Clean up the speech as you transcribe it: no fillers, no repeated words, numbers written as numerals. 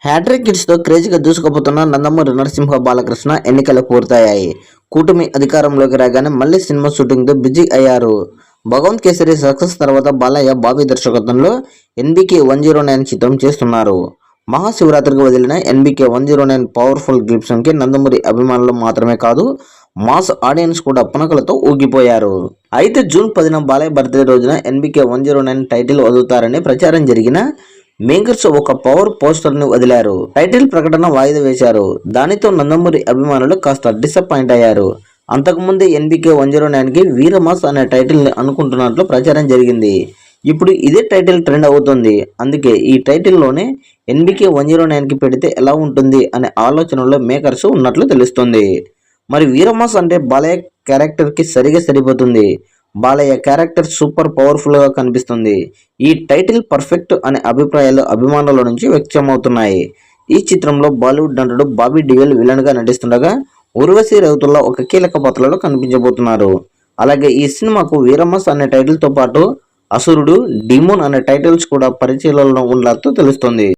Hat trick hits తో క్రేజీగా దూసుకుపోతున్న నందమూరి నరసింహ బాలకృష్ణ ఎన్నికలు పూర్తయ్యాయి. కూటమి అధికారంలోకి రాగానే మళ్లీ సినిమా షూటింగ్ తో బిజీ అయ్యారు. భగవంత్ కేసరి సక్సెస్ తర్వాత బాలయ్య బాబీ దర్శకత్వంలో ఎన్బీకే 109 చిత్రం చేస్తున్నారు. మహాశివరాత్రికి వదిలిన ఎన్బీకే 109 పవర్ఫుల్ గ్లిప్స్ కి నందమూరి అభిమానులు మాత్రమే కాదు, మాస్ ఆడియన్స్ కూడా పునకలతో ఊగిపోయారు. అయితే జూన్ 10న బాలయ్య బర్త్డే రోజున ఎన్బీకే 109 టైటిల్ వదులుతారని ప్రచారం జరిగిన మేకర్స్ ఒక పవర్ పోస్టర్ ని వదిలారు. టైటిల్ ప్రకటన వాయిదా వేశారు. దానితో నందమూరి అభిమానులు కాస్త డిసప్పాయింట్ అయ్యారు. అంతకుముందే ఎన్బీకే 109 కి వీరమాస్ అనే టైటిల్ ని అనుకుంటున్నట్లు ప్రచారం జరిగింది. ఇప్పుడు ఇదే టైటిల్ ట్రెండ్ అవుతుంది. అందుకే ఈ టైటిల్ లోనే ఎన్బీకే 109 కి పెడితే ఎలా ఉంటుంది అనే ఆలోచనలో మేకర్స్ ఉన్నట్లు తెలుస్తుంది. మరి వీరమాస్ అంటే బాలయ్య క్యారెక్టర్ కి సరిగా సరిపోతుంది. బాలయ్య క్యారెక్టర్ సూపర్ పవర్ఫుల్ గా కనిపిస్తుంది. ఈ టైటిల్ పర్ఫెక్ట్ అనే అభిప్రాయాలు అభిమానుల నుంచి వ్యక్తమవుతున్నాయి. ఈ చిత్రంలో బాలీవుడ్ నటుడు బాబీ డియోల్ విలన్ గా నటిస్తుండగా, ఉర్వశి రౌతుల్లా ఒక కీలక పాత్రలో కనిపించబోతున్నారు. అలాగే ఈ సినిమాకు వీరమాస్ అనే టైటిల్ తో పాటు అసురుడు, డిమోన్ అనే టైటిల్స్ కూడా పరిచయాలలో ఉన్నట్లు తెలుస్తుంది.